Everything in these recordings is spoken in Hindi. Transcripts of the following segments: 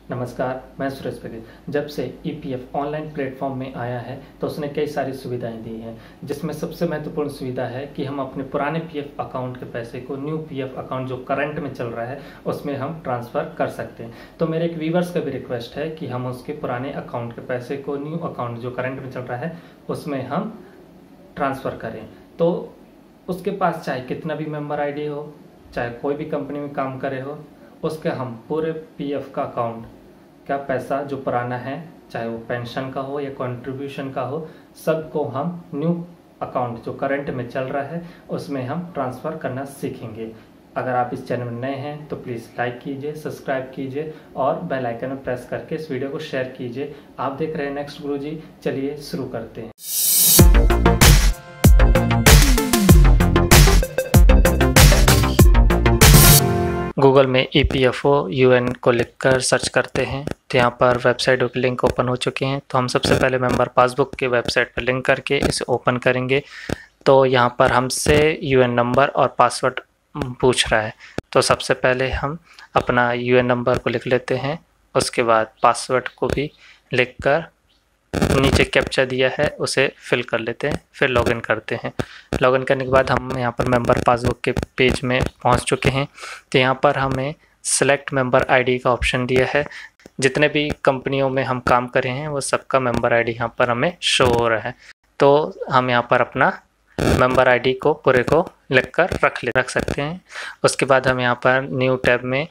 नमस्कार, मैं सुरेश बघेल। जब से ईपीएफ ऑनलाइन प्लेटफॉर्म में आया है तो उसने कई सारी सुविधाएं दी हैं, जिसमें सबसे महत्वपूर्ण सुविधा है कि हम अपने पुराने पीएफ अकाउंट के पैसे को न्यू पीएफ अकाउंट जो करंट में चल रहा है उसमें हम ट्रांसफ़र कर सकते हैं। तो मेरे एक व्यूवर्स का भी रिक्वेस्ट है कि हम उसके पुराने अकाउंट के पैसे को न्यू अकाउंट जो करंट में चल रहा है उसमें हम ट्रांसफ़र करें। तो उसके पास चाहे कितना भी मेंबर आईडी हो, चाहे कोई भी कंपनी में काम करे हो, उसके हम पूरे पीएफ का अकाउंट का पैसा जो पुराना है, चाहे वो पेंशन का हो या कंट्रीब्यूशन का हो, सबको हम न्यू अकाउंट जो करंट में चल रहा है उसमें हम ट्रांसफ़र करना सीखेंगे। अगर आप इस चैनल में नए हैं तो प्लीज़ लाइक कीजिए, सब्सक्राइब कीजिए और बेल आइकन में प्रेस करके इस वीडियो को शेयर कीजिए। आप देख रहे हैं नेक्स्ट गुरुजी। चलिए शुरू करते हैं। गूगल में EPFO UN को लिखकर सर्च करते हैं तो यहाँ पर वेबसाइट के लिंक ओपन हो चुके हैं। तो हम सबसे पहले मेंबर पासबुक के वेबसाइट पर लिंक करके इसे ओपन करेंगे। तो यहाँ पर हमसे UN नंबर और पासवर्ड पूछ रहा है। तो सबसे पहले हम अपना UN नंबर को लिख लेते हैं, उसके बाद पासवर्ड को भी लिखकर नीचे कैप्चा दिया है उसे फिल कर लेते हैं, फिर लॉगिन करते हैं। लॉगिन करने के बाद हम यहाँ पर मेंबर पासबुक के पेज में पहुँच चुके हैं। तो यहाँ पर हमें सेलेक्ट मेंबर आईडी का ऑप्शन दिया है। जितने भी कंपनियों में हम काम कर रहे हैं वो सबका मेंबर आईडी यहाँ पर हमें शो हो रहा है। तो हम यहाँ पर अपना मेंबर आईडी को पूरे को लिख कर रख सकते हैं। उसके बाद हम यहाँ पर न्यू टैब में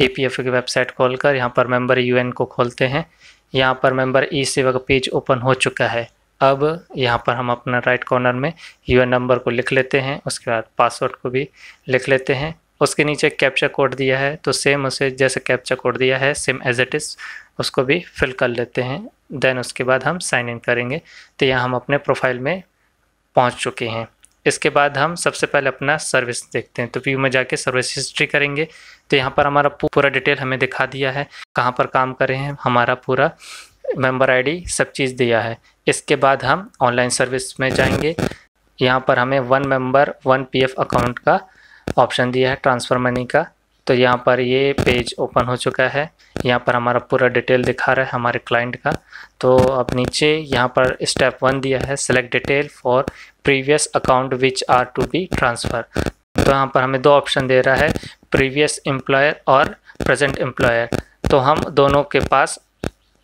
EPFO की वेबसाइट खोलकर यहाँ पर मेंबर UN को खोलते हैं। यहाँ पर मेंबर ई सेवा का पेज ओपन हो चुका है। अब यहाँ पर हम अपना राइट कॉर्नर में UN नंबर को लिख लेते हैं, उसके बाद पासवर्ड को भी लिख लेते हैं। उसके नीचे कैप्चा कोड दिया है तो सेम उसे जैसे कैप्चा कोड दिया है सेम एज इट इज़ उसको भी फिल कर लेते हैं। देन उसके बाद हम साइन इन करेंगे। तो यहाँ हम अपने प्रोफाइल में पहुँच चुके हैं। इसके बाद हम सबसे पहले अपना सर्विस देखते हैं। तो व्यू में जाके सर्विस हिस्ट्री करेंगे। तो यहाँ पर हमारा पूरा डिटेल हमें दिखा दिया है, कहाँ पर काम कर रहे हैं, हमारा पूरा मेंबर आईडी सब चीज़ दिया है। इसके बाद हम ऑनलाइन सर्विस में जाएंगे। यहाँ पर हमें 1 मेंबर 1 पीएफ अकाउंट का ऑप्शन दिया है, ट्रांसफ़र मनी का। तो यहाँ पर ये पेज ओपन हो चुका है। यहाँ पर हमारा पूरा डिटेल दिखा रहा है हमारे क्लाइंट का। तो अब नीचे यहाँ पर स्टेप 1 दिया है, select detail for previous account which are to be transfer. तो यहाँ पर हमें 2 ऑप्शन दे रहा है, प्रीवियस एम्प्लॉयर और प्रेजेंट एम्प्लॉयर। तो हम दोनों के पास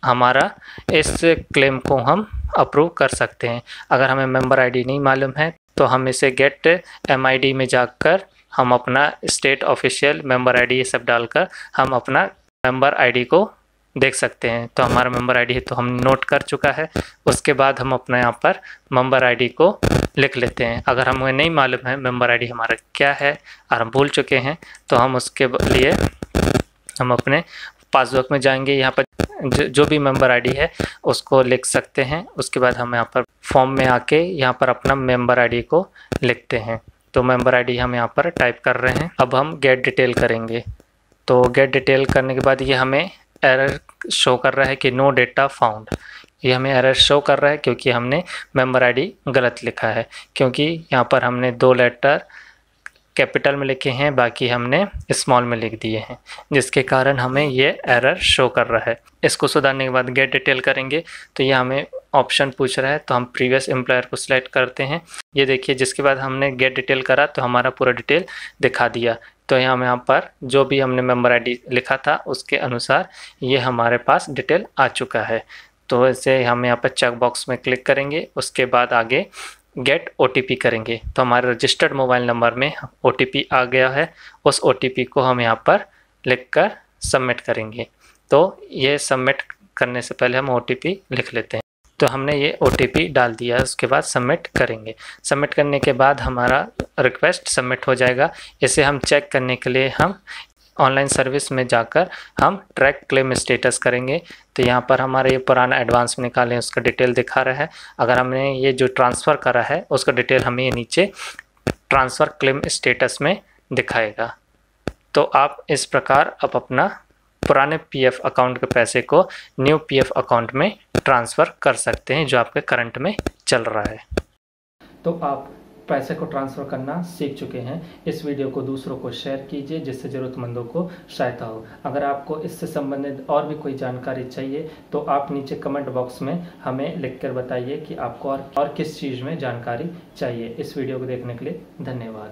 हमारा इस क्लेम को हम अप्रूव कर सकते हैं। अगर हमें मेंबर आईडी नहीं मालूम है तो हम इसे गेट MID में जाकर हम अपना स्टेट ऑफिशियल मेंबर आईडी ये सब डालकर हम अपना मेंबर आईडी को देख सकते हैं। तो हमारा मेंबर आईडी है तो हम नोट कर चुका है। उसके बाद हम अपना यहाँ पर मेंबर आईडी को लिख लेते हैं। अगर हमें नहीं मालूम है मेंबर आईडी हमारा क्या है और हम भूल चुके हैं तो हम उसके लिए हम अपने पासबुक में जाएंगे। यहाँ पर जो भी मेंबर आईडी है उसको लिख सकते हैं। उसके बाद हम यहाँ पर फॉर्म में आके यहाँ पर अपना मेंबर आईडी को लिखते हैं। तो मेंबर आईडी हम यहाँ पर टाइप कर रहे हैं। अब हम गेट डिटेल करेंगे। तो गेट डिटेल करने के बाद ये हमें एरर शो कर रहा है कि नो डेटा फाउंड। ये हमें एरर शो कर रहा है क्योंकि हमने मेंबर आईडी गलत लिखा है, क्योंकि यहाँ पर हमने 2 लेटर कैपिटल में लिखे हैं, बाकी हमने स्मॉल में लिख दिए हैं, जिसके कारण हमें ये एरर शो कर रहा है। इसको सुधारने के बाद गेट डिटेल करेंगे। तो ये हमें ऑप्शन पूछ रहा है तो हम प्रीवियस एम्प्लॉयर को सिलेक्ट करते हैं। ये देखिए, जिसके बाद हमने गेट डिटेल करा तो हमारा पूरा डिटेल दिखा दिया। तो यहाँ पर जो भी हमने मेंबर आईडी लिखा था उसके अनुसार ये हमारे पास डिटेल आ चुका है। तो इसे हम यहाँ पर चेक बॉक्स में क्लिक करेंगे। उसके बाद आगे गेट OTP करेंगे। तो हमारे रजिस्टर्ड मोबाइल नंबर में OTP आ गया है। उस OTP को हम यहाँ पर लिखकर सबमिट करेंगे। तो ये सबमिट करने से पहले हम OTP लिख लेते हैं। तो हमने ये OTP डाल दिया, उसके बाद सबमिट करेंगे। सबमिट करने के बाद हमारा रिक्वेस्ट सबमिट हो जाएगा। इसे हम चेक करने के लिए हम ऑनलाइन सर्विस में जाकर हम ट्रैक क्लेम स्टेटस करेंगे। तो यहाँ पर हमारा ये पुराना एडवांस में निकाले उसका डिटेल दिखा रहा है। अगर हमने ये जो ट्रांसफ़र करा है उसका डिटेल हमें ये नीचे ट्रांसफ़र क्लेम स्टेटस में दिखाएगा। तो आप इस प्रकार अब अपना पुराने पीएफ अकाउंट के पैसे को न्यू पीएफ अकाउंट में ट्रांसफ़र कर सकते हैं जो आपके करंट में चल रहा है। तो आप पैसे को ट्रांसफ़र करना सीख चुके हैं। इस वीडियो को दूसरों को शेयर कीजिए जिससे ज़रूरतमंदों को सहायता हो। अगर आपको इससे संबंधित और भी कोई जानकारी चाहिए तो आप नीचे कमेंट बॉक्स में हमें लिखकर बताइए कि आपको और किस चीज़ में जानकारी चाहिए। इस वीडियो को देखने के लिए धन्यवाद।